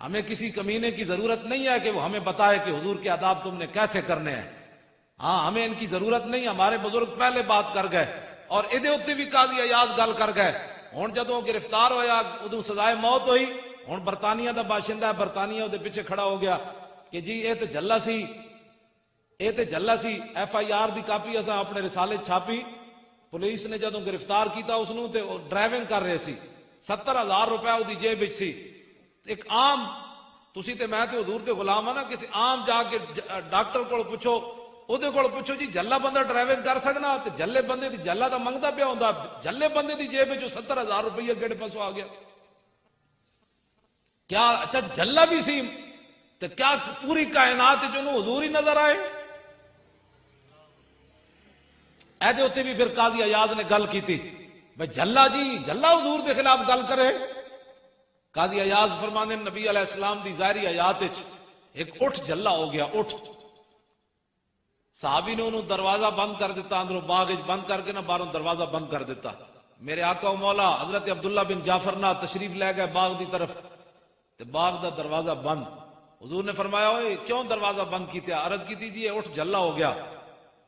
ہمیں کسی کمینے کی ضرورت نہیں ہے کہ وہ ہمیں بتائے کہ حضور کے آداب تم نے کیسے کرنے ہیں. ہاں ہمیں ان کی ضرورت نہیں. ہمارے بزرگ پہلے بات کر گئے اور ادھے اتنے بھی قاضی ایاز گل کر گئے. ہوں جدوں گرفتار ہویا ادوں سزائے موت ہوئی. ہوں برطانیہ دا باشندہ ہے, برطانیہ دے پیچھے کھڑا ہو گیا کہ جی یہ تے جلا سی, یہ تے جلا سی. ایف آئی آر دی کاپی اساں اپنے رسالے چھاپی. پولیس نے جدوں گرفتار کیتا اس نوں تے ڈرائیونگ کر رہے سی, 70,000 روپے وہ دی جیب وچ سی. ایک عام تسی تے میں تے حضور تے غلام ہاں نا, کسی عام جا کے ڈاکٹر کول پوچھو, اودے کول پوچھو جی جلا بندہ ڈرائیونگ کر سکنا, تے جلے بندے دی جلا دا منگدا پیا ہوندا, جلے بندے دی جیب وچ 70,000 روپیہ گڑ پسو آ گیا. کیا اچھا جلا بھی سی تے کیا پوری کائنات جنوں حضور ہی نظر آئے؟ ایدے ہوتے بھی پھر قاضی ایاز نے گل کی تھی بھئی جلا جی جلا حضور دے خلاف گل کرے. قاضی ایاز فرمانے نبی علیہ السلام دی ظاہری حیات وچ ایک اٹھ جلا ہو گیا. اٹھ صحابی نے انہوں دروازہ بند کر دیتا, اندروں باغ بند کر کے نہ باہروں دروازہ بند کر دیتا. میرے آقا و مولا حضرت عبداللہ بن جعفر نہ تشریف لے گئے باغ دی طرف, تے باغ دا دروازہ بند. حضور نے فرمایا اوئے کیوں دروازہ بند کیتے؟ عرض کی تھی جی یہ اٹھ جلا ہو گیا,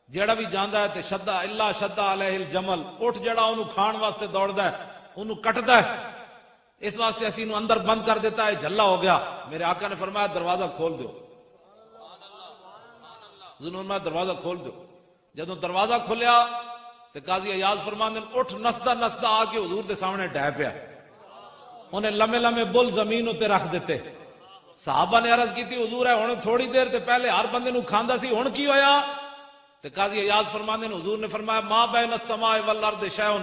جیڑا بھی جاندا ہے تے شدہ اللہ شدہ علیہ الجمل, اٹھ جیڑا انہوں کھان واسطے دوڑدا ہے انہوں کٹدا ہے, اس واسطے اسی انہوں اندر بند کر دیتا ہے, جلا ہو گیا. میرے آقا نے فرمایا دروازہ کھول دو. حضور نے دروازہ کھول دو. جدوں دروازہ کھولیا تے قاضی ایاز فرماندے اٹھ نسدا نسدا آ کے حضور دے سامنے ڈہ پیا. انہیں لمے لمے بل زمین تے رکھ دیتے. صحابہ نے عرض کی تھی حضور ہے ہن تھوڑی دیر تے پہلے ہر بندے نو کھاندا سی, ہن کی ہویا؟ تے قاضی ایاز فرماندے حضور نے فرمایا ما بین السماء والارض شیء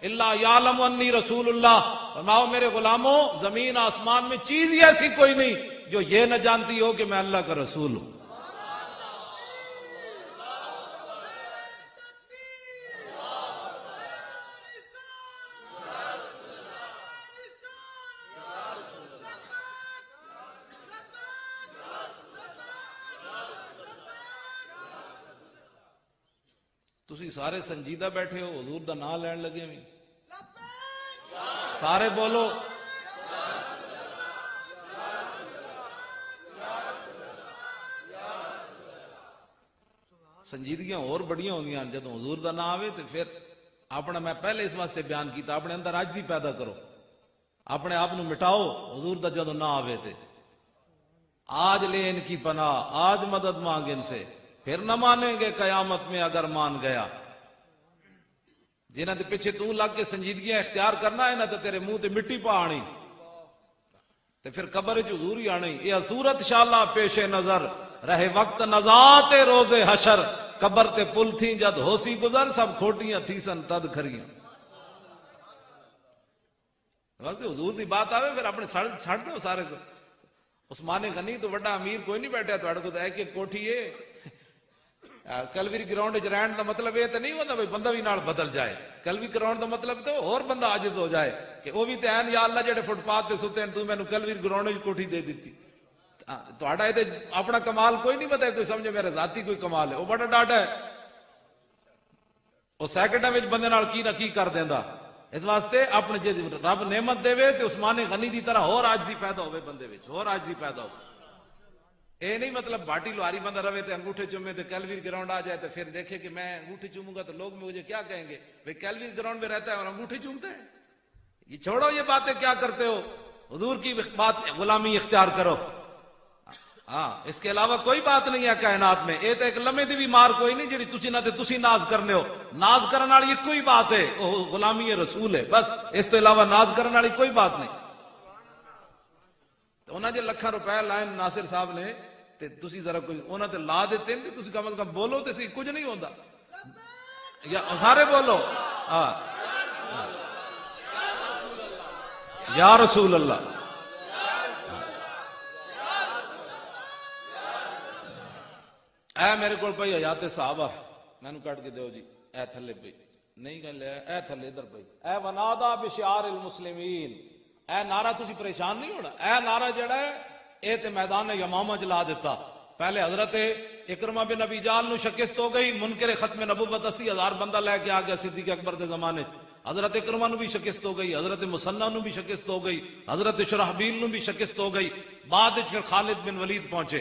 الا یعلم انی رسول اللہ. فرماؤ میرے غلاموں زمین آسمان میں چیز ہی ایسی کوئی نہیں جو یہ نہ جانتی ہو کہ میں اللہ کا رسول ہوں. تسی سارے سنجیدہ بیٹھے ہو, حضور دا نام لین لگے بھی سارے بولو سنجیدگیاں اور بڑیاں ہوندیاں جدوں حضور دا نام آوے تے پھر اپنا, میں پہلے اس واسطے بیان کیتا, اپنے اندر عاجزی پیدا کرو, اپنے آپ نو مٹاؤ. حضور دا جدوں نام آوے تے آج لے ان کی پناہ, آج مدد مانگ ان سے, پھر نہ مانیں گے قیامت میں اگر مان گیا. جنہاں دے پیچھے تو لگ کے سنجیدگیاں اختیار کرنا ہے نا تے تیرے منہ تے مٹی پا آنی تے پھر قبر وچ حضور ہی آنی. یہ صورت انشاءاللہ پیش نظر رہے وقت نزاعت روز حشر, قبر تے پل تھی جد ہوسی گزر, سب کھوٹیاں تھی سن تد کھریاں. وقت حضور دی بات آوے پھر اپنے چھڑ دو سارے کو. عثمان غنی تو بڑا امیر کوئی نہیں بیٹھا تھوڑے کو, تو ایک ایک کوٹھی ہے. کلوی گراؤنڈ وچ رہن دا مطلب یہ تو نہیں ہوتا بھائی بندہ بھی نال بدل جائے. کلوی گراؤنڈ دا مطلب تو اور بندہ عاجز ہو جائے کہ وہ بھی تے ہیں یا اللہ جڑے فٹ پاتھ تے ستے ہیں تو مینوں کلوی گراؤنڈ وچ کوٹھی دے دیتی. تہاڈا یہ اپنا کمال کوئی نہیں پتا, کوئی سمجھے میرا ذاتی کوئی کمال ہے, وہ بڑا ڈاٹا ہے. وہ سیکنڈاں وچ بندے نال کی نہ کی کر دیندا. اس واسطے اپنے جے رب نعمت دے تے عثمان غنی دی طرح اور عاجزی پیدا ہوے بندے وچ, اور عاجزی پیدا ہو. اے نہیں مطلب بھاٹی لوہاری بندہ رہے تے انگوٹھے چومے تے کیلویر گراؤنڈ آ جائے تو پھر دیکھے کہ میں انگوٹھے چوموں گا تو لوگ مجھے کیا کہیں گے, بھئی کیلویر گراؤنڈ میں رہتا ہے اور انگوٹھے چومتا ہے. یہ چھوڑو یہ باتیں کیا کرتے ہو, حضور کی بات غلامی اختیار کرو. ہاں اس کے علاوہ کوئی بات نہیں ہے کائنات میں. یہ تو ایک لمحے دی بھی مار کوئی نہیں جڑی تسی نہ تے تسی ناز کرنے ہو. ناز کرنے والی ایک کوئی بات ہے, وہ غلامی رسول ہے بس. اس تو علاوہ ناز کرنے والی کوئی بات نہیں. تو انہاں جے لکھاں روپے لائن ناصر صاحب نے تے تسی ذرا کوئی انہاں تے لا دیتے ہیں, تسی کم از کم بولو تے سی, کچھ نہیں ہوندا. یا سارے بولو ہاں یا رسول اللہ. اے میرے کو پئی حیات صحابہ مینوں کٹ کے دیو جی, اے تھلے پئی نہیں گل ہے, اے تھلے ادھر پئی, اے ونادا بشعار المسلمین. اے نعرہ تسی پریشان نہیں ہونا, اے نعرہ جڑا ہے اے تے میدان یمامہ چ لا دیتا. پہلے حضرت اکرمہ بن ابی جال نو شکست ہو گئی، منکر ختم نبوت 80,000 بندہ لے کے آ گیا صدیق اکبر دے زمانے چ، حضرت اکرمہ نو بھی شکست ہو گئی، حضرت مسنہ نو بھی شکست ہو گئی، حضرت شرحبیل نو بھی شکست ہو گئی، بعد پھر خالد بن ولید پہنچے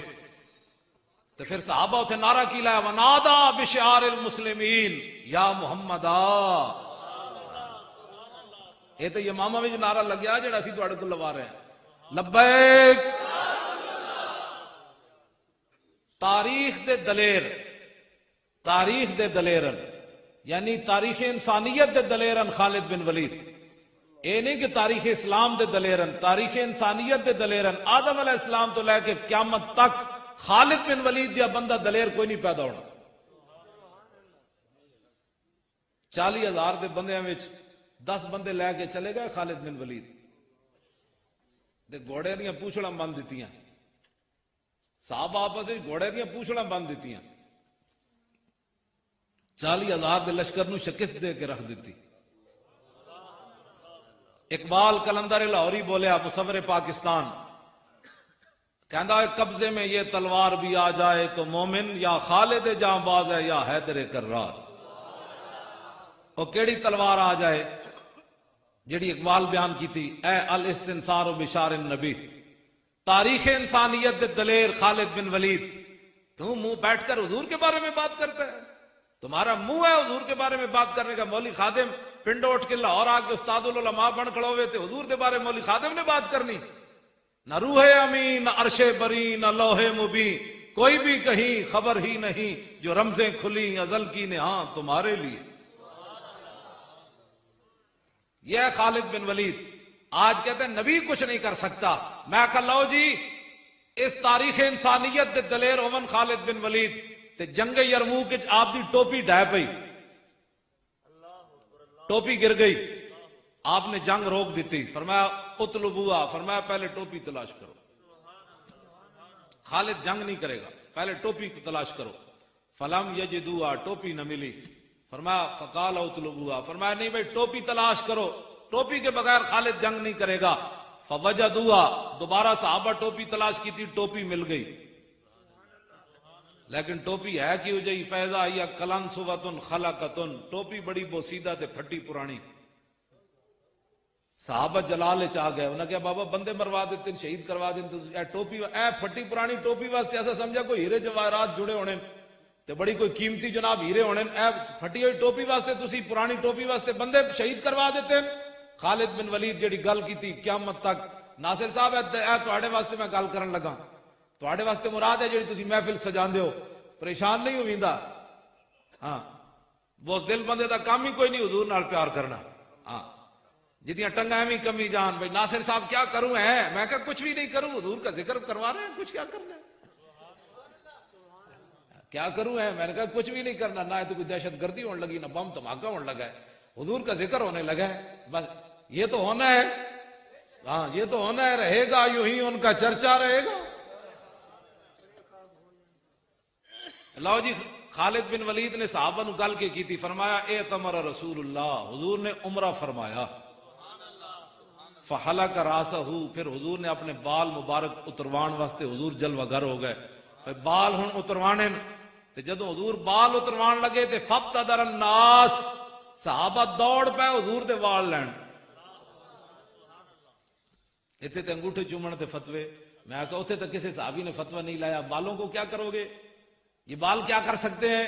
تو پھر صحابہ اتنے نعرہ کی لایا ونادا بشعار المسلمین یا محمدا، یہ تو امامہ میں جو نعرہ لگیا جڑا اسی تواڈے کول لوا رہے ہیں، لبیک تاریخ دے دلیر، تاریخ دے دلیرن یعنی تاریخ انسانیت دے دلیرن خالد بن ولید، اے نہیں کہ تاریخ اسلام دے دلیرن، تاریخ انسانیت دے دلیرن، آدم علیہ السلام تو لے کے قیامت تک خالد بن ولید جا بندہ دلیر کوئی نہیں پیدا ہونا۔ 40,000 دے بندیاں وچ 10 بندے لے کے چلے گئے خالد بن ولید دے گھوڑے دیاں پوچھڑاں بن دتیاں، صحابہ آپس وچ گھوڑے دیاں پوچھڑاں بن دتیاں، 40,000 دے لشکر نو شکست دے کے رکھ دیتی۔ اقبال کلندر لاہوری بولیا مصور پاکستان، کہندا ہے قبضے میں یہ تلوار بھی آ جائے تو مومن یا خالد جاں باز ہے یا حیدر کرار، وہ کیڑی تلوار آ جائے جڑی اقبال بیان کی تھی، اے الاستنصار بشار النبی، تاریخ انسانیت دے دلیر خالد بن ولید، تم منہ بیٹھ کر حضور کے بارے میں بات کرتا ہے، تمہارا منہ ہے حضور کے بارے میں بات کرنے کا، مولوی خادم پنڈو اٹھ کے لاہور آ کے استاد العلماء بن کھڑے ہوئے تھے، حضور کے بارے میں مولوی خادم نے بات کرنی، نہ روح امین نہ عرش بری نہ لوح مبین، کوئی بھی کہیں خبر ہی نہیں، جو رمزیں کھلی ازل کی نے ہاں تمہارے لیے۔ یہ ہے خالد بن ولید، آج کہتے ہیں نبی کچھ نہیں کر سکتا، میں کہا لو جی اس تاریخ انسانیت دے دلیر اومن خالد بن ولید تے جنگ یرموک وچ آپ دی ٹوپی ڈھہ پئی، ٹوپی گر گئی، آپ نے جنگ روک دیتی، فرمایا اطلبوها، فرمایا پہلے ٹوپی تلاش کرو، خالد جنگ نہیں کرے گا، پہلے ٹوپی تلاش کرو، فلم یجدوها، ٹوپی نہ ملی، فرمایا فقال اطلبوها، فرمایا نہیں بھائی ٹوپی تلاش کرو، ٹوپی کے بغیر خالد جنگ نہیں کرے گا، فوجدوها، دوبارہ صحابہ ٹوپی تلاش کی تھی، ٹوپی مل گئی، لیکن ٹوپی ہے کی ہو جائی، فیضا یا کلن صوتن خلقتن، ٹوپی بڑی بوسیدہ تے پھٹی پرانی، صحابہ جلال چاہ گئے، انہوں نے کہا بابا بندے مروا دیتے شہید کروا دیتے، اے ٹوپی اے پھٹی پرانی ٹوپی واسطے ایسا سمجھا کوئی ہیرے جواہرات جڑے ہونے تے بڑی کوئی قیمتی جناب ہیرے ہونے، اے پھٹی ہوئی ٹوپی واسطے تسی پرانی ٹوپی واسطے بندے شہید کروا دیتے۔ خالد بن ولید جڑی گل کی تھی قیامت تک، ناصر صاحب اے تواڈے واسطے میں گل کرن لگا، تواڈے واسطے مراد ہے جڑی تسی محفل سجاندے ہو، پریشان نہیں ہویندا، ہاں بوس دل بندے دا کام ہی کوئی نہیں حضور نال پیار کرنا، ہاں جتیاں ٹنگا ایویں کمی جان، بھائی ناصر صاحب کیا کروں ہے، میں کہا کچھ بھی نہیں کروں، حضور کا ذکر کروا رہے ہیں، کچھ کیا کرنا ہے، کیا کروں ہے، میں نے کہا کچھ بھی نہیں کرنا، نہ تو کوئی دہشت گردی ہونے لگی، نہ بم دھماکہ ہونے لگا ہے، حضور کا ذکر ہونے لگا ہے، بس یہ تو ہونا ہے، ہاں یہ تو ہونا ہے، رہے گا یوں ہی ان کا چرچا رہے گا۔ لو جی خالد بن ولید نے صحابہ نو گل کی تھی، فرمایا اعتمر رسول اللہ، حضور نے عمرہ فرمایا، فحلق راسہ، پھر حضور نے اپنے بال مبارک اتروان واسطے حضور جلوہ گر ہو گئے، بال ہن اتروانے، تے جدو حضور بال اتروان لگے تے فابتدر الناس، صحابہ دوڑ پے حضور دے وال لین، اتنے تے انگوٹھے چومن تے فتوے، میں کہا اتنے تک کسی صحابی نے فتوہ نہیں لایا، بالوں کو کیا کرو گے، یہ بال کیا کر سکتے ہیں،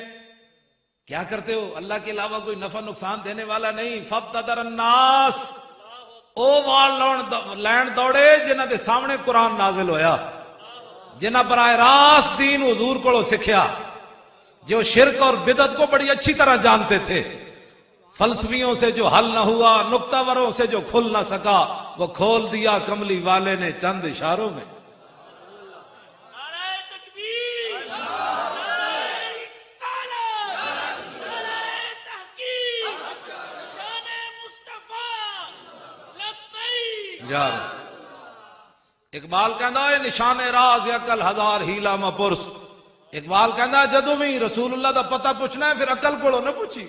کیا کرتے ہو، اللہ کے علاوہ کوئی نفع نقصان دینے والا نہیں، فابتدر الناس، او وال لین دوڑے جنہ دے سامنے قرآن نازل ہویا، جنہ براہ راست دین حضور کو سکھیا، جو شرک اور بدعت کو بڑی اچھی طرح جانتے تھے، فلسفیوں سے جو حل نہ ہوا، نکتہ وروں سے جو کھل نہ سکا، وہ کھول دیا کملی والے نے چند اشاروں میں۔ اقبال کہندا ہے نشان راز عقل ہزار ہیلا ما پرس، اقبال کہندا جدوں بھی رسول اللہ دا پتہ پوچھنا ہے پھر عقل کولوں نہ پوچھی،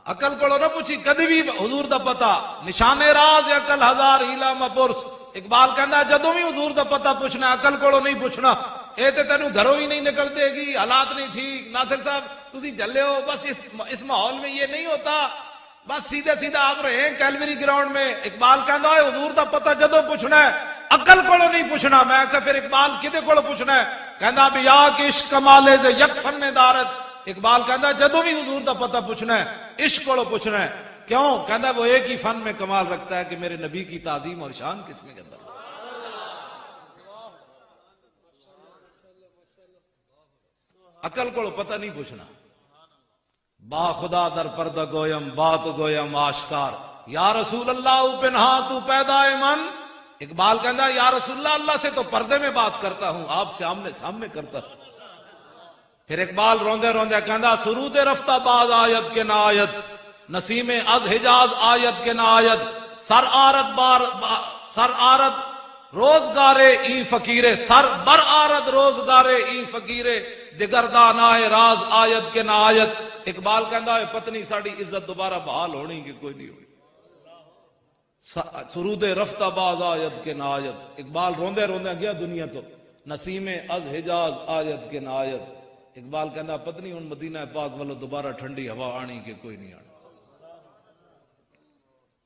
عقل کولوں نہ پوچھی، کدی بھی حضور دا پتہ، نشان راز عقل ہزار ہیلا ما پرس، اقبال کہندا جدوں بھی حضور دا پتہ پوچھنا ہے عقل کولوں نہیں پوچھنا، یہ تو تینوں گھروں ہی نہیں نکل دے گی، حالات نہیں ٹھیک، ناصر صاحب تسی جلے ہو، بس اس ماحول میں یہ نہیں ہوتا، بس سیدھے سیدھا آپ رہے ہیں کیلوری گراؤنڈ میں۔ اقبال کہندا ہے حضور دا پتہ جدوں پوچھنا ہے عقل کولو نہیں پوچھنا۔ میں کہ پھر اقبال کدے کولو پوچھنا ہے؟ کہندا بیا کہ عشق کمالے سے یک فن دارت۔ اقبال کہندا جدوں بھی حضور دا پتہ پوچھنا ہے عشق کولو پوچھنا ہے۔ کیوں؟ کہندا وہ ایک ہی فن میں کمال رکھتا ہے کہ میرے نبی کی تعظیم اور شان کس میں کے اندر۔ عقل کو پتہ نہیں پوچھنا۔ با خدا در پردہ گویم بات گویم آشکار، یا رسول اللہ پنہا تو پیدا من۔ اقبال کہندا یا رسول اللہ، اللہ سے تو پردے میں بات کرتا ہوں، آپ سے آمنے سامنے کرتا ہوں۔ پھر اقبال روندے روندے کہندا سرود رفتہ باز آیت کے نہ آیت، نسیم از حجاز آیت کے نہ آیت، سر آرد روزگارے ای فقیرے، سر بر آرد روزگارے ای فقیرے، دگردان آئے راز آیت کے نہ آیت۔ اقبال کہندا ہے پتنی ساڑی عزت دوبارہ بحال ہونی کہ کوئی نہیں ہونی۔ سرود رفتہ باز آیت کے نہ آیت۔ اقبال روندے روندے گیا دنیا تو، نسیم از حجاز آیت کے نہ آیت۔ اقبال کہندا پتنی ان مدینہ پاک والو دوبارہ ٹھنڈی ہوا آنی کہ کوئی نہیں آنی۔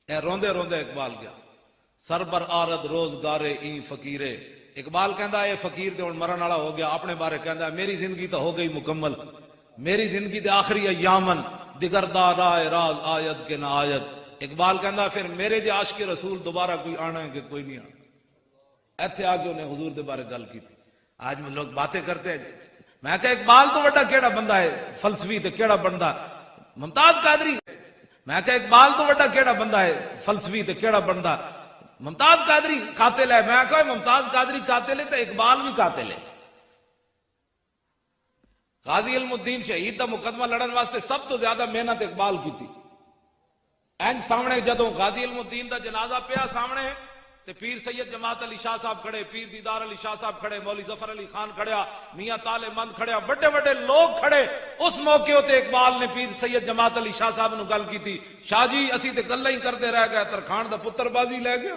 اے روندے روندے اقبال گیا، سر بر آرد روزگارے ای فقیرے۔ اقبال کہندا اے فقیر تے ہن مرن والا ہو گیا، اپنے بارے کہندا میری زندگی تو ہو گئی مکمل، میری زندگی دے آخری ایامن دگردار آئے راز آیت کے نہ آیت۔ اقبال کہندا پھر میرے جے عاشق رسول دوبارہ کوئی آنا ہے کہ کوئی نہیں آنا۔ ایتھے آ کے انہیں حضور دے بارے گل کی تھی۔ آج میں لوگ باتیں کرتے ہیں، میں کہا اقبال تو بڑا کیڑا بندہ ہے فلسفی تے کیڑا بندہ ممتاز قادری، میں کہا اقبال تو بڑا کیڑا بندہ ہے فلسفی تے کیڑا بندہ ممتاز قادری قاتل ہے۔ میں کہا ممتاز قادری قاتل ہے تو اقبال بھی قاتل ہے۔ غازی علم الدین شہید دا مقدمہ لڑن واسطے سب تو زیادہ محنت اقبال کی تھی۔ اینج سامنے جدوں غازی علم الدین دا جنازہ پیا سامنے تے پیر سید جماعت علی شاہ صاحب کھڑے، پیر دیدار علی شاہ صاحب کھڑے، مولوی ظفر علی خان کھڑیا، میاں طالع مند کھڑیا، بڑے بڑے لوگ کھڑے۔ اس موقع تے اقبال نے پیر سید جماعت علی شاہ صاحب نو گل کی تھی، شاہ جی اسی تے گلاں ہی کرتے رہ گئے، ترکھان دا پتر بازی لے گیا۔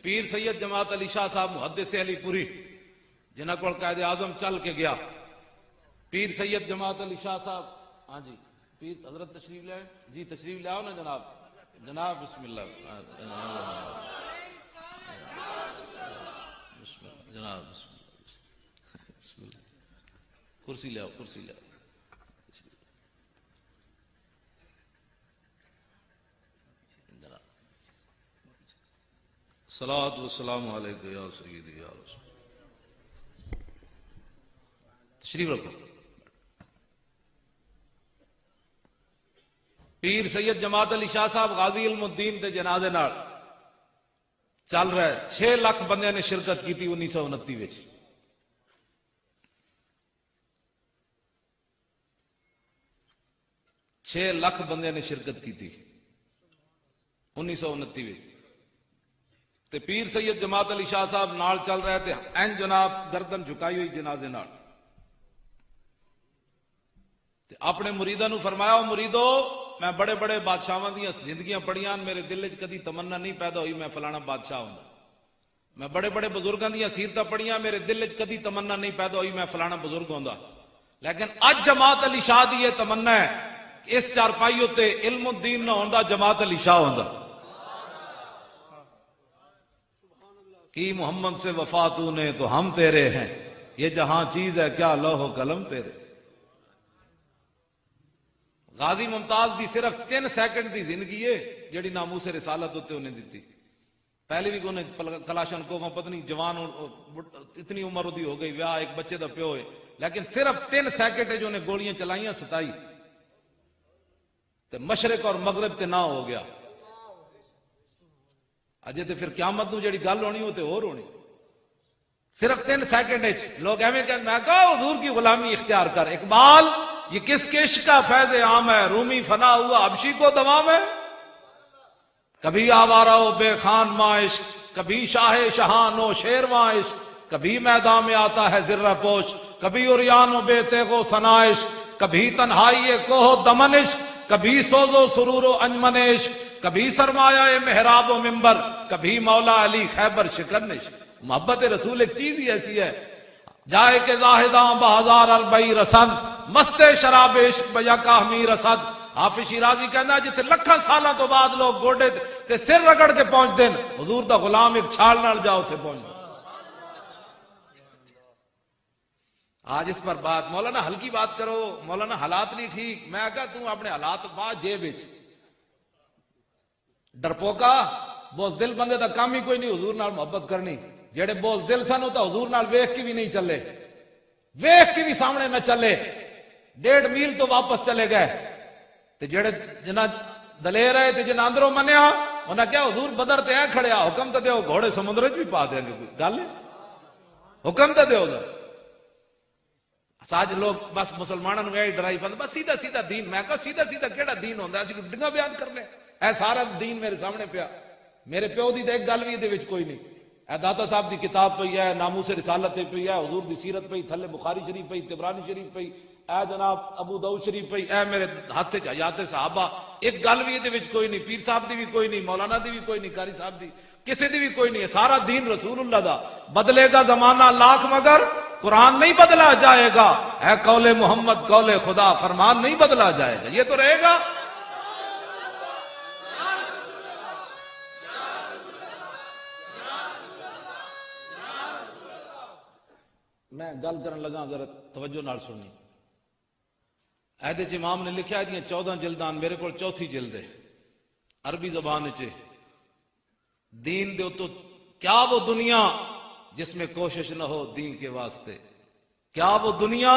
پیر سید جماعت علی شاہ صاحب محدث علی پوری جنہ کو قائد اعظم چل کے گیا، پیر سید جماعت علی شاہ صاحب، ہاں جی پیر حضرت تشریف لے جی، تشریف لے آؤ نا جناب، جناب بسم اللہ، جناب بسم اللہ، کرسی لے آؤ، کرسی لے آؤ۔ الصلاۃ والسلام علیک یا سیدی یا رسول۔ تشریف رکھو۔ پیر سید جماعت علی شاہ صاحب غازی علم الدین دے جنازے نال چل رہا ہے، 6 لاکھ بندے نے شرکت کی تھی 1929 وچ۔ 6 لاکھ بندے نے شرکت کی تھی 1929 وچ۔ تے پیر سید جماعت علی شاہ صاحب نال چل رہے تھے، این جناب گردن جھکائی ہوئی جنازے نال، تے اپنے مریداں نو فرمایا مریدو میں بڑے بڑے بادشاہاں دیاں زندگیاں پڑھیاں، میرے دل وچ کدی تمنا نہیں پیدا ہوئی میں فلانا بادشاہ ہوں۔ میں بڑے بڑے بزرگاں دیاں سیرتاں پڑھیاں، میرے دل وچ کدی تمنا نہیں پیدا ہوئی میں فلانا بزرگ ہوندا، لیکن اج جماعت علی شاہ دی یہ تمنا ہے کہ اس چارپائی تے علم الدین نہ ہوندا جماعت علی شاہ ہوندا۔ کی محمد سے وفا تو نے تو ہم تیرے ہیں، یہ جہاں چیز ہے کیا لوح و قلم تیرے۔ غازی ممتاز دی صرف 3 سیکنڈ دی زندگی ہے جڑی ناموس رسالت ہوتے انہیں دیتی۔ پہلے بھی انہیں کلاشن کوفاں پتنی جوان اتنی عمر دی ہو گئی، ویاہ ایک بچے دا پیو ہے، لیکن صرف 3 سیکنڈ ہے جو انہیں گولیاں چلائیاں 27 تے مشرق اور مغرب تے نہ ہو گیا۔ اجے تے پھر قیامت نو جڑی گل ہونی وہ تے اور ہونی. صرف 3 سیکنڈ لوگ ایویں کہ میں کہا حضور کی غلامی اختیار کر. اقبال یہ کس کے عشق کا فیض عام ہے، رومی فنا ہوا حبشی کو دوام ہے. کبھی آوارہ و بے خان ماں عشق، کبھی شاہ شہان و شیرواں عشق، کبھی میدان میں آتا ہے زرہ پوش، کبھی عریان و بے تیغ و ثنا عشق، کبھی تنہائی کوہ و دمن عشق، کبھی سوز و سرور و انجمن عشق، کبھی سرمایہ محراب و منبر، کبھی مولا علی خیبر شکن عشق. محبت رسول ایک چیز ہی ایسی ہے، جائے کہ زاہداں بہزار البئی رسند، مست شراب عشق بجا کاہمی رسد. حافظ شیرازی کہنا ہے جتھے لکھاں سالاں تو بعد لوگ گوڈے تے سر رگڑ کے پہنچ دین، حضور دا غلام ایک چھال نال جاؤ تھے پہنچ دین. آج اس پر بات مولانا ہلکی بات کرو، مولانا حالات نہیں ٹھیک. میں کہا تم اپنے حالات بات جیب وچ ڈرپوکا بوز دل بندے دا کام ہی کوئی نہیں حضور نال محبت کرنی. جڑے بوز دل سن تو حضور نال ویکھ کے بھی نہیں چلے، ویکھ کے بھی سامنے نہ چلے، 1.5 میل تو واپس چلے گئے. تے جڑے جنہ دلیر ہے تے جنہ اندروں منیا انہاں کیا حضور بدر تے ہیں کھڑیا، حکم تے دیو گھوڑے سمندر وچ بھی پا دیں گے. کوئی گل ہے؟ حکم تے دیو ذرا. ساج لوگ بس مسلمانوں نوں یہ ڈرائی پند بس سیدھا سیدھا دین. میں کہا سیدھا سیدھا کیڑا دین ہوندا ہے؟ اسی کوئی ڈنگا بیان کر لے. اے سارا دین میرے سامنے پیا. میرے پیو دی تے ایک گل وی دے وچ کوئی نہیں. اے داتا صاحب دی کتاب پئی ہے، ناموس رسالت پئی ہے، حضور دی سیرت پئی، تھلے بخاری شریف پئی، طبرانی شریف پئی، اے جناب ابو داؤد شریف پئی، اے میرے ہاتھ وچ حیات صحابہ. ایک گل وی دے وچ کوئی نہیں. پیر صاحب دی بھی کوئی نہیں، مولانا دی بھی کوئی نہیں، قاری صاحب دی کسی دی بھی کوئی نہیں. سارا دین رسول اللہ دا. بدلے گا زمانہ لاکھ مگر قرآن نہیں بدلا جائے گا. اے قول محمد قول خدا، فرمان نہیں بدلا جائے گا. یہ تو رہے گا. میں گل کرن لگا ذرا توجہ نال سننی. ایدے چ امام نے لکھا ہے 14 جلدان، میرے کو 4تھی جلد ہے عربی زبان چ. دین دے تو کیا وہ دنیا جس میں کوشش نہ ہو دین کے واسطے، کیا وہ دنیا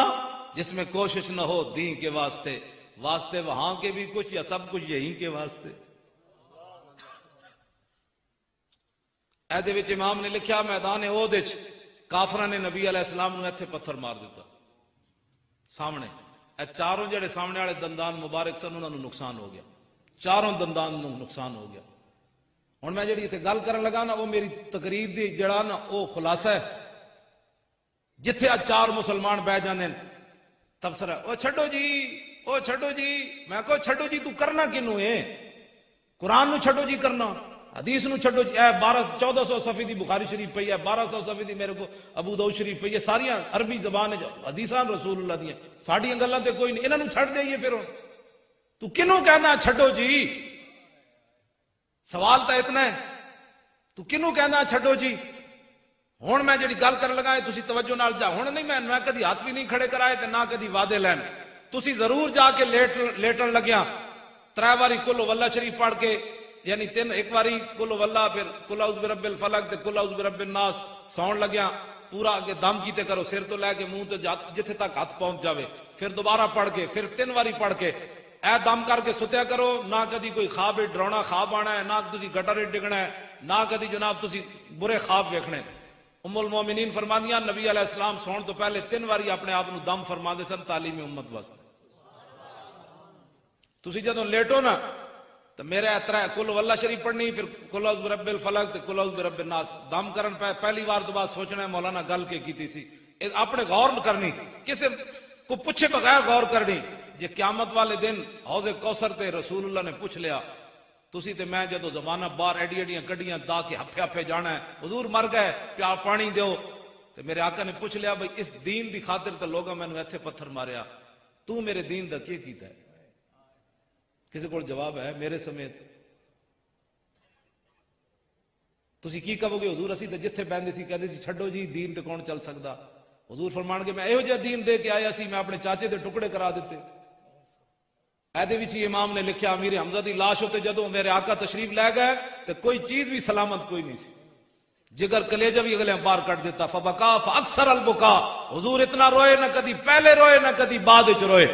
جس میں کوشش نہ ہو دین کے واسطے، واسطے وہاں کے بھی کچھ یا سب کچھ یہی کے واسطے. ایدے وچ امام نے لکھا میدان احد وچ کافراں نے نبی علیہ السلام نوں ایتھے پتھر مار دیتا سامنے. اے چاروں جڑے سامنے والے دندان مبارک سن انہاں نوں نقصان ہو گیا، چاروں دندان نوں نقصان ہو گیا. ہن میں جڑی ایتھے گل کرن لگا نا وہ میری تقریر دی جڑا نا وہ خلاصہ ہے. جتھے آ 4 مسلمان بہ جاندے تبصرہ او چھڈو جی، او چھڈو جی. میں کہو چھڈو جی تو کرنا کینوں ہے؟ قرآن نو چھڈو جی کرنا، حدیث نو چھڈو جی. 1400 صفحے دی بخاری شریف پئی ہے، 1200 صفحے دی میرے کو ابو داؤد شریف پئی ہے، ساریاں عربی زبان حدیثاں رسول اللہ دیاں. ساڈیاں گلاں تے کوئی نہیں، انہاں نو چھڈ دئیے. پھر تو کنوں کہنا چھڈو جی؟ سوال تو اتنا ہے، تو کنوں کہنا چھڈو جی؟ ہن میں جڑی گل کرن لگا تسی توجہ نال جا. ہن نہیں میں کدی ہاتھ بھی نہیں کھڑے کرائے تے نہ کدی وعدے لین. تسی ضرور جا کے لیٹن لگیا 3 واری کل واللہ شریف پڑھ کے، یعنی 3 ایک واری کل واللہ، پھر کل اعوذ برب الفلق تے کل اعوذ برب الناس سون لگیا. پورا اگے دم کیتے کرو، سر تو لے کے منہ تے جتھے تک ہاتھ پہنچ جاوے. پھر دوبارہ پڑھ کے، پھر 3 واری پڑھ کے اے دم کر کے ستیا کرو. نہ کدی کوئی خواب ڈرونا خواب آنا ہے، نہ تسی گٹر ڈگنا ہے، نہ کدی جناب تسی برے خواب ویکھنے. ام المومنین فرماندیاں نبی علیہ السلام سون تو پہلے 3 واری اپنے آپ نو دم فرماندے سن تعلیم امت واسطے. تسی جدوں لیٹو نا تو میرے اترا کل واللہ شریف پڑھنی، پھر کل اعوذ برب الفلق تے کل اعوذ برب الناس. دم کرن پہلی وار تو بعد سوچنا ہے مولانا گل کے کیتی سی. اپنے غور کرنی، کسے کو پوچھے بغیر غور کرنی. جے قیامت والے دن حوض کوثر تے رسول اللہ نے پوچھ لیا تسی تے میں جدو زمانہ باہر ایڈی ایڈیاں گڈیاں دا کے ہفے ہفے جانا ہے، حضور مر گئے پیار پانی دیو، تے میرے آقا نے پوچھ لیا بھئی اس دین دی خاطر تے لوگاں میں نے ایتھے پتھر ماریا، تو میرے دین دا کی کیتا ہے؟ کسی کو جواب ہے میرے سمیت؟ تسی کی کہو گے؟ حضور اسی تے جتھے بیندے سی کہندے سی چھڈو جی دین تے کون چل سکدا. حضور فرمان کے میں ایہو جہا دین دے کے آیا سی، میں اپنے چاچے دے ٹکڑے کرا دیتے. ایدے وچ امام نے لکھیا امیر حمزہ دی لاش ہوتے جدوں میرے آقا تشریف لے گئے تے کوئی چیز بھی سلامت کوئی نہیں سی. جگر کلیجہ بھی اگلے باہر کٹ دیتا. فبکا فاکثر البکا، حضور اتنا روئے نہ کدی پہلے روئے نہ کدی بعد وچ روئے.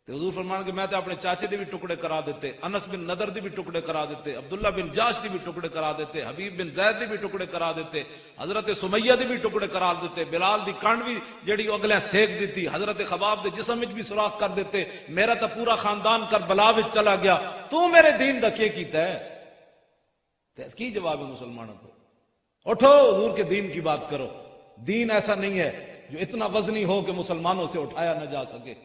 تو حضور فرمان کہ میں تو اپنے چاچے دے بھی ٹکڑے کرا دیتے، انس بن نضر دے بھی ٹکڑے کرا دیتے، عبداللہ بن جاش دے بھی ٹکڑے کرا دیتے، حبیب بن زید دے بھی ٹکڑے کرا دیتے، حضرت سمیہ دے بھی ٹکڑے کرا دیتے، بلال دی کانڈ بھی جڑی اگلے سیک دیتی، حضرت خباب دے جسم وچ بھی سوراخ کر دیتے، میرا تو پورا خاندان کربلا وچ چلا گیا، تو میرے دین دا کی کیتا ہے؟ تے اس کی جواب ہے مسلمانوں کو؟ اٹھو حضور کے دین کی بات کرو۔ دین ایسا نہیں ہے جو اتنا وزنی ہو کہ مسلمانوں سے اٹھایا نہ جا سکے۔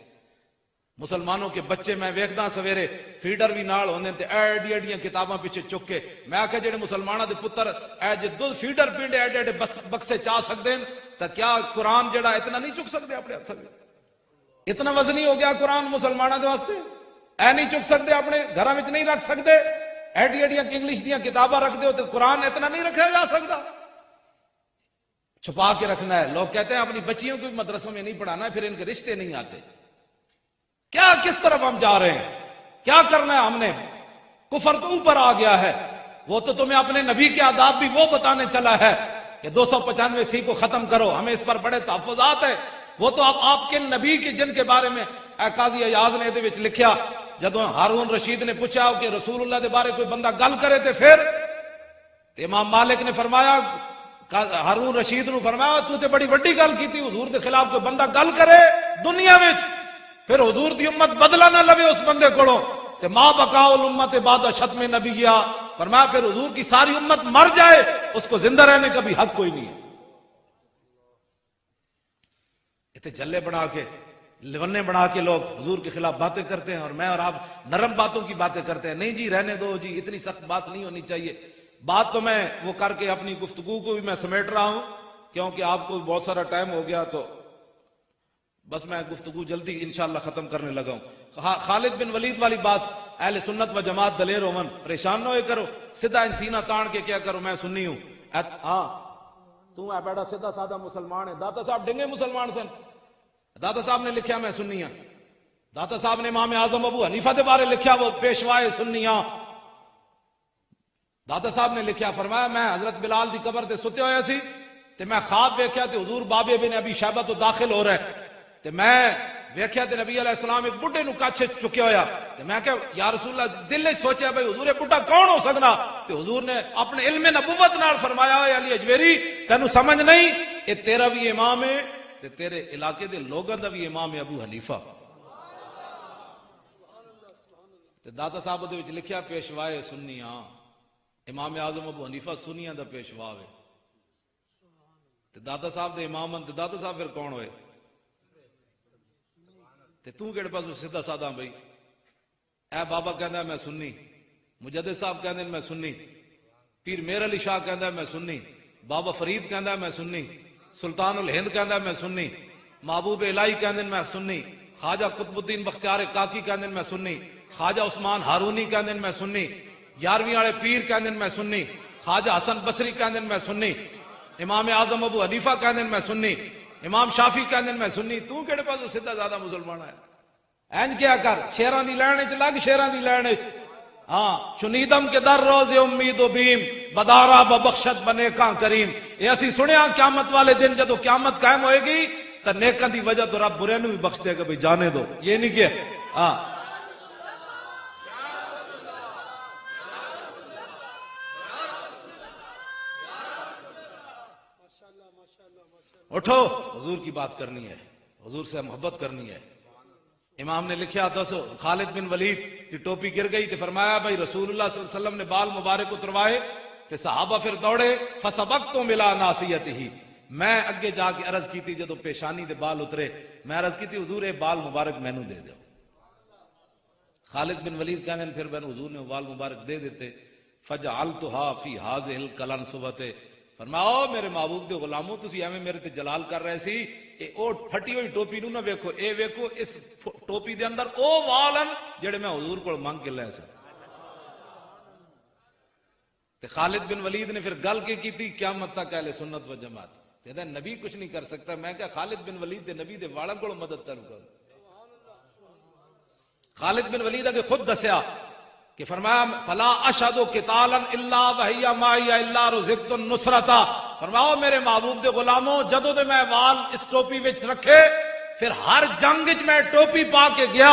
مسلمانوں کے بچے میں ویکھدا سویرے فیڈر بھی نال ہوندے تے ایڈی ایڈیاں کتاباں پیچھے چک کے، میں آکھیا جڑے مسلماناں دے پتر اے جے دو فیڈر پینڈے ایڈے ایڈے بکسے چاہ سکدے ہیں تے کیا قرآن جڑا اتنا نہیں چک سکدے اپنے ہتھ وچ؟ اتنا وزنی ہو گیا قرآن مسلماناں دے واسطے؟ اے نہیں چک سکدے، اپنے گھراں وچ نہیں رکھ سکدے؟ ایڈی ایڈیاں انگلش دیاں کتاباں رکھ دے ہو تے قرآن اتنا نہیں رکھا جا سکدا؟ چھپا کے رکھنا ہے۔ لوگ کہتے ہیں اپنی بچیوں کو بھی مدرسوں میں نہیں پڑھانا ہے، پھر ان کے رشتے نہیں آتے۔ کیا کس طرف ہم جا رہے ہیں؟ کیا کرنا ہے ہم نے؟ کفر تو اوپر آ گیا ہے، وہ تو تمہیں اپنے نبی کے آداب بھی وہ بتانے چلا ہے کہ 295 کو ختم کرو، ہمیں اس پر بڑے تحفظات ہے۔ وہ تو آپ کے نبی کے جن کے بارے میں اے قاضی ایاز نے دے وچ لکھیا، جدوں ہارون رشید نے پوچھا کہ رسول اللہ دے بارے کوئی بندہ گل کرے تے پھر امام مالک نے فرمایا، ہارون رشید نو فرمایا تو تے بڑی وڈی گل کیتی، حضور دے خلاف کوئی بندہ گل کرے دنیا وچ پھر حضور دی امت بدلہ نہ لوے اس بندے کولوں تے ما بقاء الامت بعد شتم نبیہ، فرمایا پھر حضور کی ساری امت مر جائے اس کو زندہ رہنے کا بھی حق کوئی نہیں ہے۔ اتنے جلے بنا کے لونے بنا کے لوگ حضور کے خلاف باتیں کرتے ہیں، اور میں اور آپ نرم باتوں کی باتیں کرتے ہیں۔ نہیں جی رہنے دو جی، اتنی سخت بات نہیں ہونی چاہیے۔ بات تو میں وہ کر کے اپنی گفتگو کو بھی میں سمیٹ رہا ہوں، کیونکہ آپ کو بہت سارا ٹائم ہو گیا، تو بس میں گفتگو جلدی انشاءاللہ ختم کرنے لگا ہوں۔ خالد بن ولید والی بات، اہل سنت و جماعت دلیر ہومن، پریشان نہ ہوئے کرو، سیدھا سینہ تان کے کیا کرو میں سنی ہوں۔ ہاں تو ہے بیٹا سیدھا سادہ مسلمان ہے۔ داتا صاحب ڈنگے مسلمان سن، داتا صاحب نے لکھیا میں سنی ہوں۔ داتا صاحب نے امام اعظم ابو حنیفہ دے بارے لکھیا وہ پیشوائے سنیاں۔ داتا صاحب نے لکھیا، فرمایا میں حضرت بلال دی قبر تے ستے ہویا سی تے میں خواب ویکھیا تے حضور بابے بن ابی شیبہ تو داخل ہو رہے تے میں ویکھیا تے نبی علیہ السلام ایک بڈھے نو کچھ چکیا ہویا تے میں کہ یا رسول اللہ، دل وچ سوچیا بھائی حضور بڈھا کون ہو سکنا؟ تے حضور نے اپنے علم نبوت نال فرمایا، اے علی اجویری تینوں سمجھ نہیں، اے تیرا بھی امام ہے تے تیرے علاقے دے لوگاں دا بھی امام ہے ابو حنیفہ۔ تے داتا صاحب دے وچ لکھیا پیشوائے سنیاں، امام اعظم ابو حنیفہ سنیاں دا پیشوا ہے تے داتا صاحب دے امام تے داتا صاحب پھر کون ہوئے؟ تے تو کہڑے پاس سیدھا سادہ بھائی؟ اے بابا کہندا ہے میں سنی، مجدد صاحب کہندے ہیں میں سنی، پیر میر علی شاہ کہندا ہے میں سنی، بابا فرید کہندا ہے میں سنی، سلطان الہند کہندا ہے میں سنی، محبوب الہی کہندے ہیں میں سنی، خواجہ قطب الدین بختیار کاکی کہندے ہیں میں سنی، خواجہ عثمان ہارونی کہندے ہیں میں سنی، 11ویں والے پیر کہندے ہیں میں سنی، خواجہ حسن بصری کہندے ہیں میں سنی، امام اعظم ابو حنیفہ کہندے ہیں میں سنی، امام شافعی کہندے ہیں میں سنی۔ تو کہڑے پاس سیدھا زیادہ مسلمان ہے؟ اینج کیا کر، شیران دی لین وچ لگ، شیران دی لین وچ۔ ہاں شنیدم کے در روز امید و بیم، بدارا ببخشت بنے کاں کریم۔ یہ اسی سنیا قیامت والے دن جدو قیامت قائم ہوئے گی تو نیکاں دی وجہ تو رب برے نو بھی بخش دے گا، بھئی جانے دو، یہ نہیں کیا۔ ہاں اٹھو، حضور کی بات کرنی ہے، حضور سے محبت کرنی ہے۔ امام نے لکھا تھا خالد بن ولید کی ٹوپی گر گئی تو فرمایا بھائی رسول اللہ صلی اللہ علیہ وسلم نے بال مبارک اتروائے تو صحابہ پھر دوڑے، فسبقتم الی ناصیتہ، میں اگے جا کے عرض کی تھی جدو پیشانی دے بال اترے، میں عرض کی تھی حضور اے بال مبارک میں نو دے دو۔ خالد بن ولید کہنے پھر میں حضور نے بال مبارک دے دیتے، فجعلتها فی هذه القلنسوۃ، فرماؤ میرے محبوب دے غلاموں تسی ایویں میرے تے جلال کر رہے سی، اے او پھٹی ہوئی ٹوپی نو نہ ویکھو، اے ویکھو اس ٹوپی دے اندر او والن جڑے میں حضور کو مانگ کے لے سا۔ تے خالد بن ولید نے پھر گل کے کی تھی قیامت تک اہل سنت و جماعت، تے نبی کچھ نہیں کر سکتا، میں کہ خالد بن ولید دے نبی دے والاں کو مدد کروں۔ خالد بن ولید اگے خود دسیا کہ فرمایا فلا اشہد قتالا الا وہی معی الا رزقت النصرۃ، فرماؤ میرے محبوب دے غلاموں جدوں دے میں وال اس ٹوپی وچ رکھے پھر ہر جنگ وچ میں ٹوپی پا کے گیا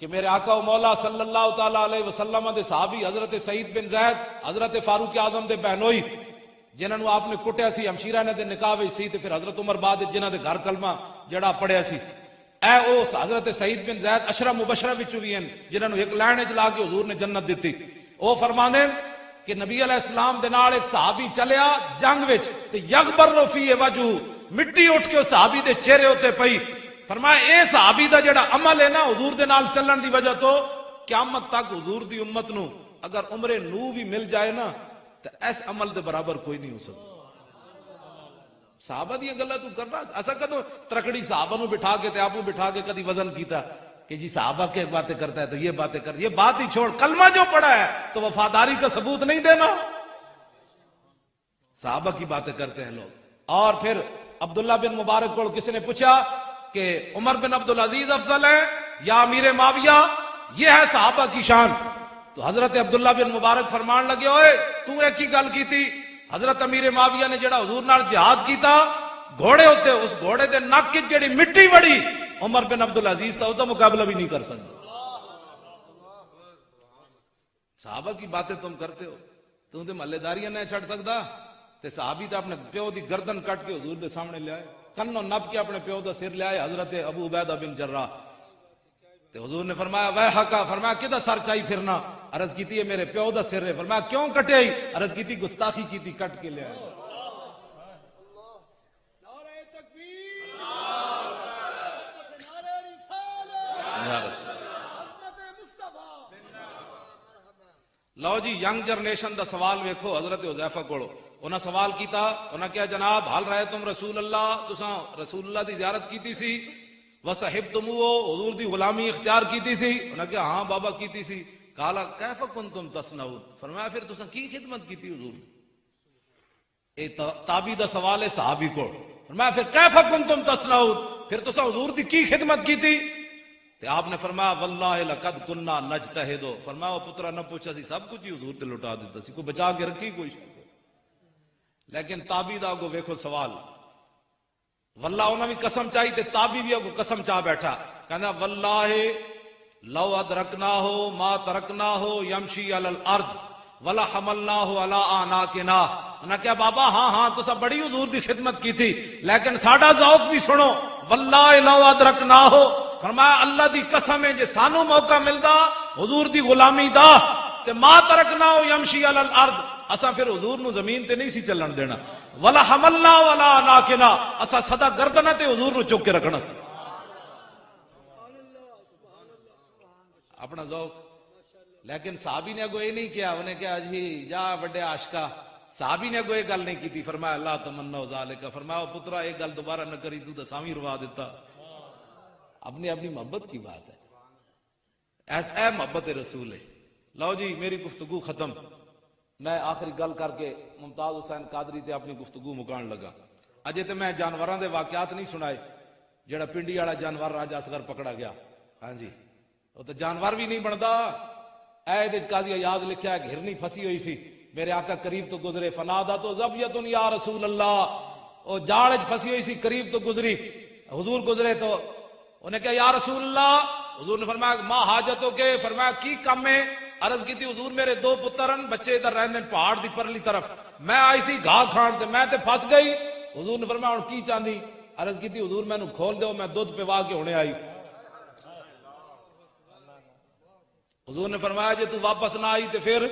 کہ میرے آقا و مولا صلی اللہ تعالی علیہ وسلم دے صحابی حضرت سعید بن زید حضرت فاروق اعظم دے بہنوئی جنہاں نو آپ نے کٹیا سی ہمشیرہ نے دے نکاح وچ سی تے پھر حضرت عمر بعد جنہاں دے گھر کلمہ جڑا پڑھیا سی اے اس حضرت سعید بن زید عشرہ مبشرہ وچوں وی ہیں جنہاں نو ایک لائن وچ لا کے حضور نے جنت دتی. او فرماندے کہ نبی علیہ السلام دے نال ایک صحابی چلیا جنگ وچ تے یغبر فی وجہ مٹی اٹھ کے اس صحابی دے چہرے اتے پئی. فرمایا اے صحابی دا جڑا عمل ہے نا حضور دے نال چلن دی وجہ تو قیامت تک حضور دی امت نو اگر عمر نو بھی مل جائے نا تو اس عمل دے برابر کوئی نہیں ہو سکتا. صحابہ دی گلاں تو کرنا اسا کدو ترکڑی صحابہ نو بٹھا کے تے آپ بٹھا کے کدی وزن کیتا کہ جی صحابہ کے باتیں کرتا ہے تو یہ باتیں کر, یہ بات ہی چھوڑ, کلمہ جو پڑھا ہے تو وفاداری کا ثبوت نہیں دینا. صحابہ کی باتیں کرتے ہیں لوگ. اور پھر عبداللہ بن مبارک کو کسی نے پوچھا کہ عمر بن عبدالعزیز افضل ہے یا امیر معاویہ, یہ ہے صحابہ کی شان. تو حضرت عبداللہ بن مبارک فرمان لگے ہوئے تو ایک ہی گل کی تھی, حضرت امیر معاویہ نے جڑا حضور نال جہاد کیتا گھوڑے ہوتے, اس گھوڑے دے نک کی جڑی مٹی بڑی عمر بن عبدالعزیز تھا, وہ تو مقابلہ بھی نہیں کر سکتا. صحابہ کی باتیں تم کرتے ہو, تم تے محلے داریاں نہیں چھڑ سکتا. تے صحابی تے اپنے پیو دی گردن کٹ کے حضور دے سامنے لے آئے, کنوں نپ کے اپنے پیو دا سر لے آئے, حضرت ابو عبیدہ بن جراح. تے حضور نے فرمایا ویحکا, فرمایا کدا سر چائی پھرنا, عرض کیتی ہے میرے پیو دا سر ہے. فرمایا کیوں کٹے آئی, عرض کیتی گستاخی کیتی کٹ کے لے آئے. لو جی ینگ جنریشن دا سوال ویکھو حضرت حذیفہ کولو. انہاں سوال کیتا, انہاں کیا جناب حال رہے تم رسول اللہ, تساں رسول اللہ دی زیارت کیتی سی, وصحبتموہ حضور دی غلامی اختیار کیتی سی. انہاں کیا ہاں بابا کیتی سی. قال کیف کنتم تصنعون, فرمایا پھر تساں کی خدمت کیتی حضور دی. اے تابعی دا سوال ہے صحابی کو. فرمایا پھر کیف کنتم تصنعون, پھر تساں حضور دی کی خدمت کیتی. تے آپ نے فرمایا واللہ لقد کننا نجتہد, فرمایا پترا نہ پوچھا سی سب کچھ ہی حضور تے لٹا دیتا سی, کوئی بچا کے رکھی کوئی شے. لیکن تابعی دا کو ویکھو سوال, واللہ انہاں بھی قسم چاہی تے تابعی بھی کو قسم چاہ بیٹھا, کہنا واللہ لو ادرکناہ ما ترکناہ یمشی علی الارض ولا حملناہ علی اعناقنا. انہاں کہا بابا ہاں ہاں تساں بڑی حضور دی خدمت کی تھی, لیکن ساڈا ذوق بھی سنو. واللہ لو ادرکناہ, فرمایا اللہ دی قسم ہے جے سانو موقع ملدا حضور دی غلامی دا تے ما ترکناہ یمشی علی الارض, اساں پھر حضور نو زمین تے نہیں سی چلن دینا. ولا حملنا ولا اعناقنا, اساں سدا گردن تے حضور نو چک کے رکھنا سی. اپنا ذوق. لیکن صحابی نے اگو یہ نہیں کیا, انہیں کہا جی جا بڑے عاشقہ. صحابی نے اگو یہ گل نہیں کی تھی, فرمایا اللہ تمنا ذالک, فرمایا پترا یہ گل دوبارہ نہ کری, تو سامی روا دیتا. اپنی اپنی محبت کی بات ہے, ایسا محبت رسول ہے. لو جی میری گفتگو ختم, میں آخری گل کر کے ممتاز حسین قادری تے اپنی گفتگو مکان لگا. اجے تے میں جانوراں دے واقعات نہیں سنائے, جڑا پنڈی والا جانور راجا اصغر پکڑا گیا, ہاں جی وہ تو جانور بھی نہیں بنتا. اے قاضی ایاز لکھا ہے گھرنی پھنسی ہوئی سی, میرے آقا قریب تو گزرے, فنادا تو زبیت یا رسول اللہ, او جاڑ پھنسی ہوئی سی قریب تو گزری, حضور گزرے تو انہیں کہا یا رسول اللہ. حضور نے فرمایا ما حاجتوں کے, فرمایا کی کم ہے. عرض کی تھی حضور میرے دو پترن بچے ادھر رہنے پہاڑ دی پرلی طرف, میں آئی سی گھا کھان تے میں تے پھنس گئی. حضور نے فرمایا اور کی چاندی, عرض کی تھی حضور میں نو کھول دو, میں دودھ پوا کے ہونے آئی. حضور نے فرمایا جے تو واپس نہ آئی تے پھر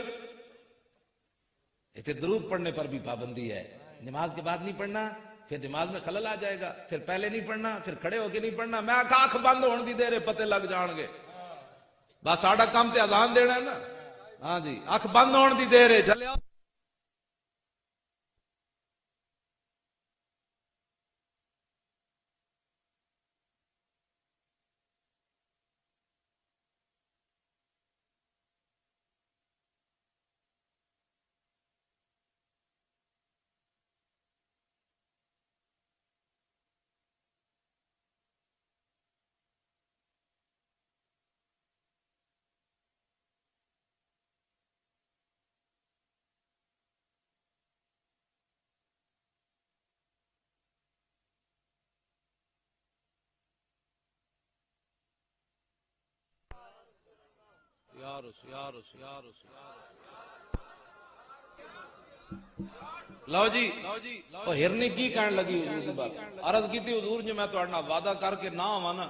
اتنے درود پڑھنے پر بھی پابندی ہے, نماز کے بعد نہیں پڑھنا, پھر نماز میں خلل آ جائے گا, پھر پہلے نہیں پڑھنا, پھر کھڑے ہو کے نہیں پڑھنا. میں آنکھ بند ہونے دی دیر پتے لگ جان گے, بس ساڈا کام تے اذان دینا ہے نا. ہاں جی اکھ بند ہونے دی دیر ہے, چلے لو جی وہ ہرنی کی کہنے لگی حضور کی بات عرض کی تھی حضور جی میں تہاڈے نال وعدہ کر کے نہ آواں نا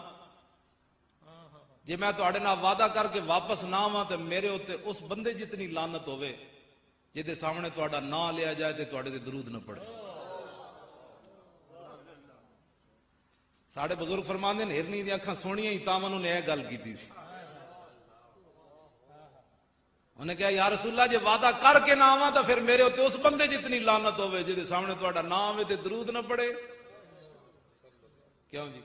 جی میں تہاڈے نال وعدہ کر کے واپس نہ آواں تے میرے اوتے اس بندے جتنی لعنت ہوے جہدے سامنے تہاڈا نام لیا جائے تے تہاڈے تے درود نہ پڑے ساڈے بزرگ فرماندے نے ہرنی دی اکھاں سونیاں ہی تاں انہوں نے یہ گل کیتی سی انہیں کہا یا رسول اللہ جی وعدہ کر کے نہ آواں تو پھر میرے ہوتے اس بندے جتنی لعنت ہوئے جہدے سامنے تہاڈا نام ہے تے درود نہ پڑے کیوں جی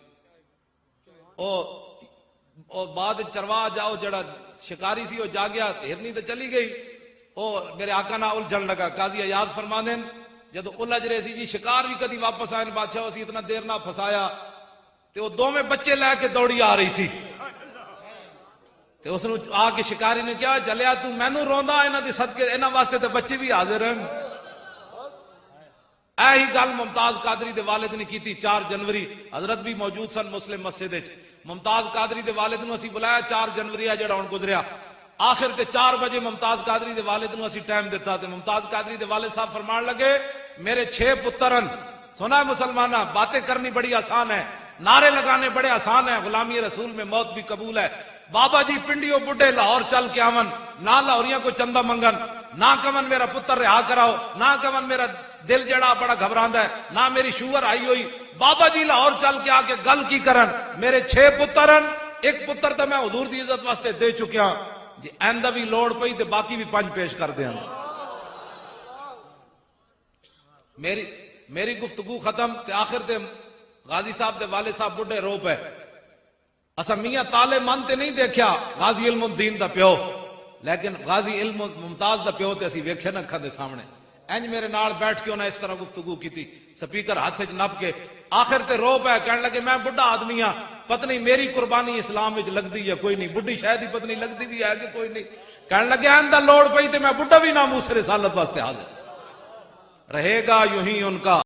او بعد چرواہ جاؤ جڑا شکاری سی وہ جا گیا ہرنی تو چلی گئی او میرے آقا نہ الجھن لگا قاضی ایاز فرماندے جدو الجھ رہے سی جی شکار بھی کدی واپس آئے بادشاہ اسی اتنا دیر نہ پھسایا تے وہ دو میں بچے لے کے دوڑی آ رہی سی تے اس نے آ کے شکاری نے کیا چلیا تو مینوں روندا انہاں دے صدقے انہاں واسطے تے بچے بھی حاضر ہیں ایہی گل ممتاز قادری دے والد نے کیتی 4 جنوری حضرت بھی موجود سن مسلم مسجد وچ ممتاز قادری دے والد نو اسی بلایا 4 جنوری جڑا ہن گزریا آخر تے 4 بجے ممتاز قادری دے والد نو اسی ٹائم دیتا تے ممتاز قادری دے والد صاحب فرمان لگے میرے 6 پترن سنا ہے مسلمانہ باتیں کرنی بڑی آسان ہے نعرے لگانے بڑے آسان ہیں غلامی رسول میں موت بھی قبول ہے بابا جی پنڈیوں بڈھے لاہور چل کے آون نہ لاہوریاں کو چندہ منگن نہ کمن میرا پتر رہا کراؤ نہ کمن میرا دل جڑا بڑا گھبراندا ہے نہ میری شوگر آئی ہوئی بابا جی لاہور چل کے آ کے گل کی کرن میرے 6 پترن ایک پتر تو میں حضور دی عزت واسطے دے چکیا جی آئندہ بھی لوڑ پئی تے باقی بھی 5 پیش کر دیاں میری گفتگو ختم تے آخر تے غازی صاحب دے والد صاحب بڈھے رو پے اسا میاں تالے من تے نہیں دیکھیا غازی علم الدین دا پیو لیکن غازی علم ممتاز دا پیو تے اسی ویکھے نہ اکھاں دے سامنے انج میرے نال بیٹھ کے انہیں اس طرح گفتگو کی تھی سپیکر ہاتھ وچ نپ کے آخر تے رو پے کہنے لگے میں بڈھا آدمی ہاں پتہ نہیں میری قربانی اسلام وچ لگدی ہے کوئی نہیں بڈھی شاید ہی پتہ نہیں لگدی بھی ہے کہ کوئی نہیں کہنے لگے آئندہ لوڑ پئی تے میں بڈھا بھی ناموس رسالت واسطے حاضر رہے گا یوں ہی ان کا